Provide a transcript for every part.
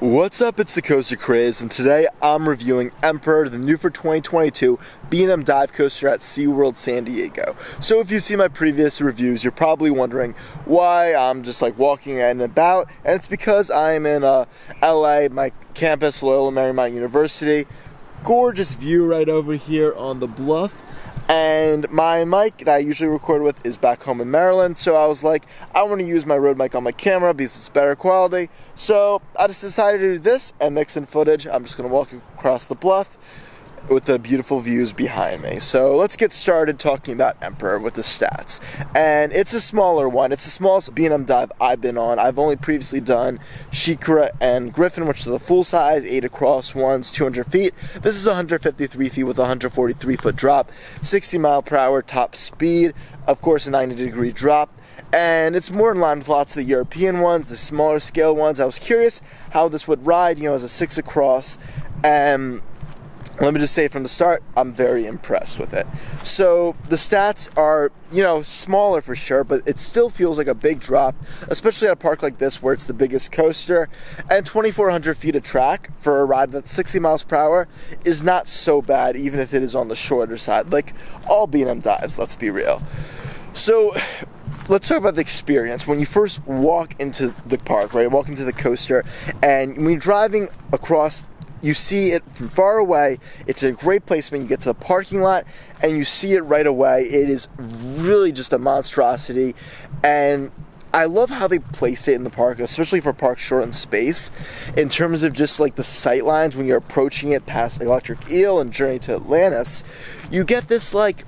What's up, it's the Coaster Craze, and today I'm reviewing Emperor, the new for 2022 B&M dive coaster at Seaworld San Diego. So if you see my previous reviews, you're probably wondering why I'm just like walking in and about, and it's because I'm in LA, my campus, Loyola Marymount University. Gorgeous view right over here on the bluff. And my mic that I usually record with is back home in Maryland, so I was like, I want to use my Rode mic on my camera because it's better quality. So I just decided to do this and mix in footage. I'm just going to walk across the bluff with the beautiful views behind me. So let's get started talking about Emperor with the stats. And it's a smaller one. It's the smallest B&M dive I've been on. I've only previously done Shikara and Griffin, which are the full size 8 across ones, 200 feet. This is 153 feet with a 143 foot drop, 60 mile per hour top speed, of course a 90-degree drop. And it's more in line with lots of the European ones, the smaller scale ones. I was curious how this would ride, as a 6 across. Let me just say from the start, I'm very impressed with it. So the stats are, smaller for sure, but it still feels like a big drop, especially at a park like this where it's the biggest coaster. And 2,400 feet of track for a ride that's 60 miles per hour is not so bad, even if it is on the shorter side. Like all B&M dives, let's be real. So let's talk about the experience. When you first walk into the park, right, walk into the coaster, and when you're driving across, you see it from far away. It's a great placement. You get to the parking lot and you see it right away. It is really just a monstrosity. And I love how they place it in the park, especially for parks short in space, in terms of just like the sight lines when you're approaching it past Electric Eel and Journey to Atlantis. You get this like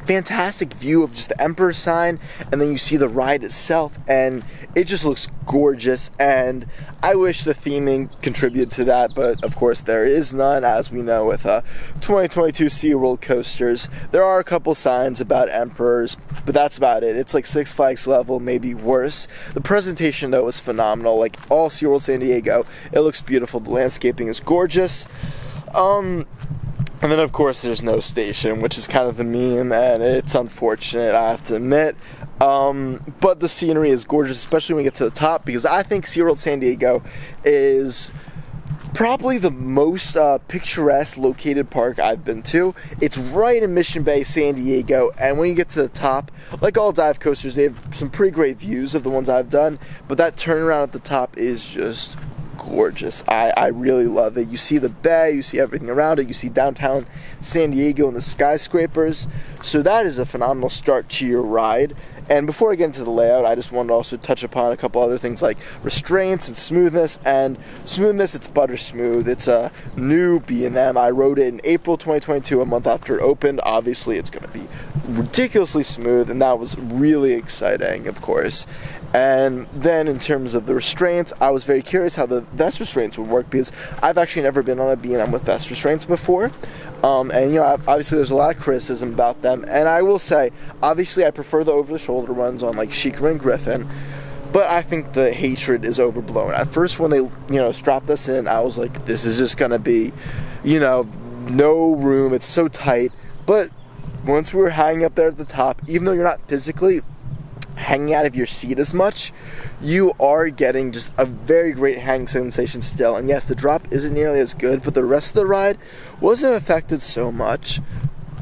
fantastic view of just the Emperor sign, and then you see the ride itself, and it just looks gorgeous. And I wish the theming contributed to that, but of course there is none, as we know with 2022 SeaWorld coasters. There are a couple signs about Emperors, but that's about it. It's like Six Flags level, maybe worse. The presentation though was phenomenal, like all SeaWorld San Diego. It looks beautiful. The landscaping is gorgeous. And then, of course, there's no station, which is kind of the meme, and it's unfortunate, I have to admit. But the scenery is gorgeous, especially when you get to the top, because I think SeaWorld San Diego is probably the most picturesque located park I've been to. It's right in Mission Bay, San Diego, and when you get to the top, like all dive coasters, they have some pretty great views of the ones I've done, but that turnaround at the top is just gorgeous. I really love it. You see the bay, you see everything around it, you see downtown San Diego and the skyscrapers. So that is a phenomenal start to your ride. And before I get into the layout, I just wanted to also touch upon a couple other things like restraints and smoothness. And smoothness, it's butter smooth. It's a new B&M. I rode it in April 2022, a month after it opened. Obviously, it's going to be ridiculously smooth, and that was really exciting, of course. And then in terms of the restraints, I was very curious how the vest restraints would work, because I've actually never been on a B&M with vest restraints before. And obviously there's a lot of criticism about them, and I will say, obviously I prefer the over-the-shoulder ones on like Shikara and Griffin, but I think the hatred is overblown. At first when they strapped us in, I was like, this is just gonna be no room, it's so tight. But once we were hanging up there at the top, even though you're not physically hanging out of your seat as much, you are getting just a very great hang sensation still. And yes, the drop isn't nearly as good, but the rest of the ride wasn't affected so much.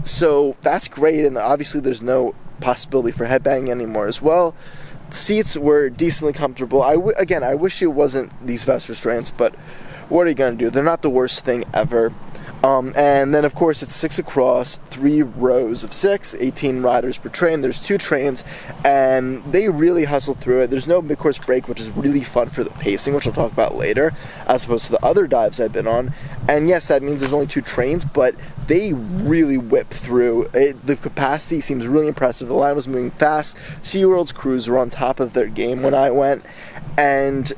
So that's great, and obviously there's no possibility for headbanging anymore as well. The seats were decently comfortable. I wish it wasn't these vest restraints, but what are you going to do? They're not the worst thing ever. And then, of course, it's 6 across, 3 rows of 6, 18 riders per train. There's 2 trains, and they really hustle through it. There's no mid-course break, which is really fun for the pacing, which I'll talk about later, as opposed to the other dives I've been on. And yes, that means there's only 2 trains, but they really whip through. The capacity seems really impressive. The line was moving fast. SeaWorld's crews were on top of their game when I went, and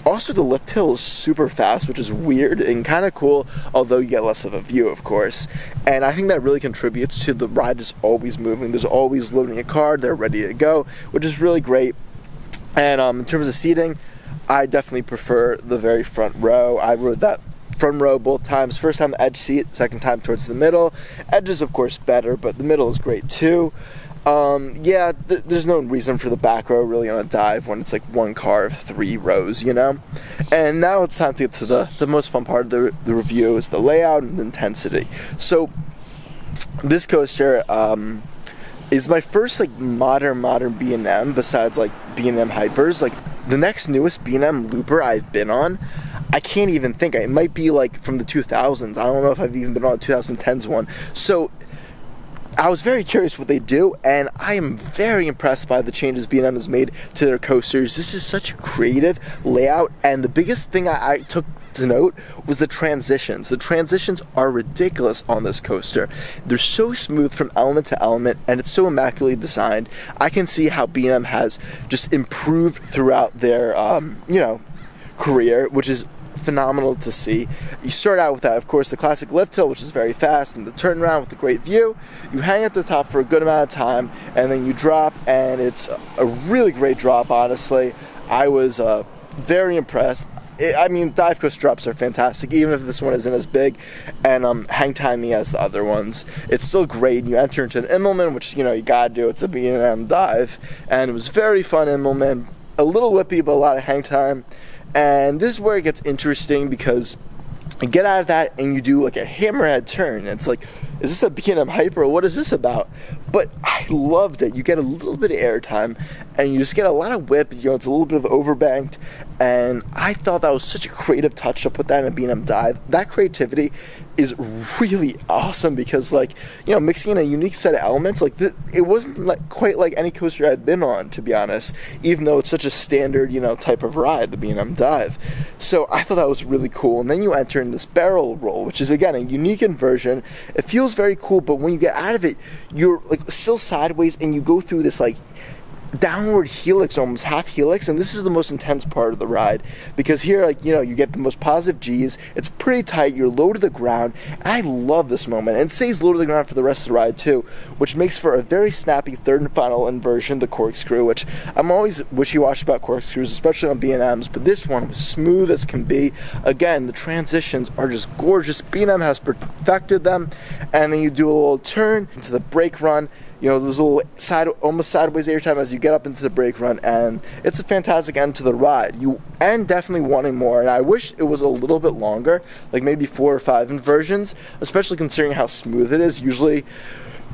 also, the lift hill is super fast, which is weird and kind of cool, although you get less of a view, of course. And I think that really contributes to the ride just always moving. There's always loading a car, they're ready to go, which is really great. And in terms of seating, I definitely prefer the very front row. I rode that front row both times. First time edge seat, second time towards the middle. Edge is, of course, better, but the middle is great too. Yeah, there's no reason for the back row really on a dive when it's like one car of 3 rows, you know? And now it's time to get to the most fun part of the review, is the layout and the intensity. So, this coaster, is my first like modern B&M besides like B&M Hypers. Like the next newest B&M Looper I've been on, I can't even think. It might be like from the 2000s. I don't know if I've even been on a 2010s one. So I was very curious what they do, and I am very impressed by the changes B&M has made to their coasters. This is such a creative layout, and the biggest thing I took to note was the transitions. The transitions are ridiculous on this coaster. They're so smooth from element to element, and it's so immaculately designed. I can see how B&M has just improved throughout their, career, which is phenomenal to see. You start out with that, of course, the classic lift hill, which is very fast, and the turnaround with a great view. You hang at the top for a good amount of time, and then you drop, and it's a really great drop, honestly. I was very impressed. Dive coaster drops are fantastic, even if this one isn't as big and hang timey as the other ones. It's still great. You enter into an Immelman, which, you gotta do. It's a B&M dive, and it was very fun Immelman. A little whippy, but a lot of hang time. And this is where it gets interesting, because you get out of that and you do like a hammerhead turn. It's like, is this a B&M Hyper? What is this about? But I loved it. You get a little bit of airtime, and you just get a lot of whip. It's a little bit of overbanked, and I thought that was such a creative touch to put that in a B&M dive. That creativity is really awesome, because mixing in a unique set of elements, it wasn't quite like any coaster I'd been on, to be honest, even though it's such a standard type of ride, the B&M dive. So I thought that was really cool. And then you enter in this barrel roll, which is again a unique inversion. It feels very cool, but when you get out of it, you're still sideways, and you go through this downward helix, almost half helix, and this is the most intense part of the ride, because here you get the most positive G's. It's pretty tight, you're low to the ground, and I love this moment, and it stays low to the ground for the rest of the ride too, which makes for a very snappy third and final inversion, the corkscrew, which I'm always wishy-washy about corkscrews, especially on B&Ms, but this one was smooth as can be. Again, the transitions are just gorgeous. B&M has perfected them, and then you do a little turn into the brake run. There's a little almost sideways airtime as you get up into the brake run, and it's a fantastic end to the ride. You end definitely wanting more, and I wish it was a little bit longer, like maybe 4 or 5 inversions, especially considering how smooth it is. Usually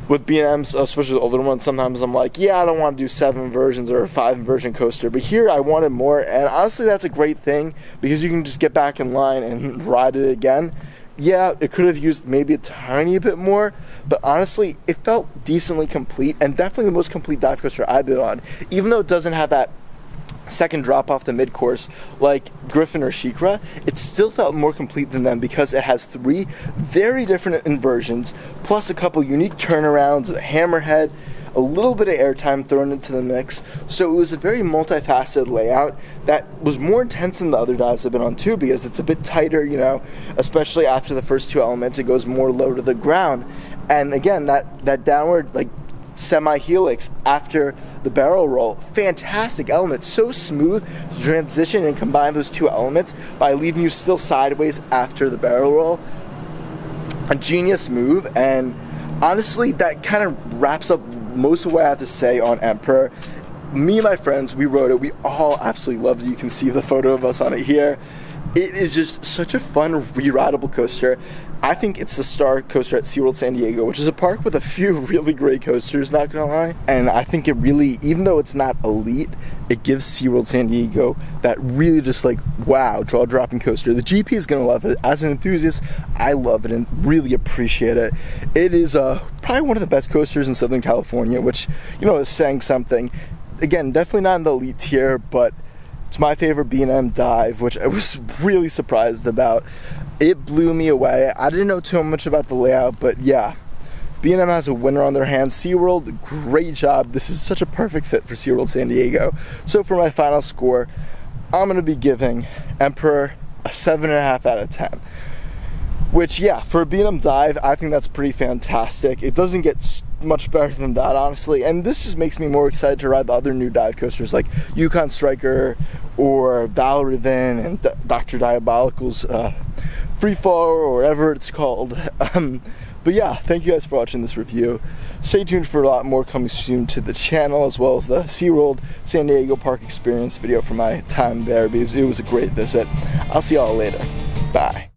with B&Ms, especially the older ones, sometimes I'm like, yeah, I don't want to do 7 inversions or a 5 inversion coaster, but here I wanted more, and honestly that's a great thing, because you can just get back in line and ride it again. Yeah, it could have used maybe a tiny bit more, but honestly, it felt decently complete, and definitely the most complete dive coaster I've been on. Even though it doesn't have that second drop off the mid-course like Griffin or SheiKra, it still felt more complete than them, because it has 3 very different inversions, plus a couple unique turnarounds, a hammerhead, a little bit of airtime thrown into the mix. So it was a very multifaceted layout that was more intense than the other dives I've been on too, because it's a bit tighter, especially after the first 2 elements, it goes more low to the ground. And again, that downward semi-helix after the barrel roll, fantastic element, so smooth to transition and combine those 2 elements by leaving you still sideways after the barrel roll. A genius move, and honestly that kind of wraps up most of what I have to say on Emperor. Me and my friends, we rode it. We all absolutely loved it. You can see the photo of us on it here. It is just such a fun, re-rideable coaster. I think it's the star coaster at Seaworld San Diego, which is a park with a few really great coasters, not gonna lie. And I think it really, even though it's not elite, it gives Seaworld San Diego that really just wow, jaw-dropping coaster. The GP is gonna love it. As an enthusiast, I love it and really appreciate it. It is probably one of the best coasters in Southern California, which, is saying something. Again, definitely not in the elite tier, but it's my favorite B&M dive, which I was really surprised about. It blew me away. I didn't know too much about the layout, but yeah, B&M has a winner on their hands. SeaWorld, great job. This is such a perfect fit for SeaWorld San Diego. So for my final score, I'm going to be giving Emperor a 7.5 out of 10. Which, yeah, for a B&M dive, I think that's pretty fantastic. It doesn't get much better than that, honestly. And this just makes me more excited to ride the other new dive coasters like Yukon Striker or Valraven and Dr. Diabolical's Freefall or whatever it's called. But yeah, thank you guys for watching this review. Stay tuned for a lot more coming soon to the channel, as well as the SeaWorld San Diego Park Experience video from my time there, because it was a great visit. I'll see y'all later. Bye.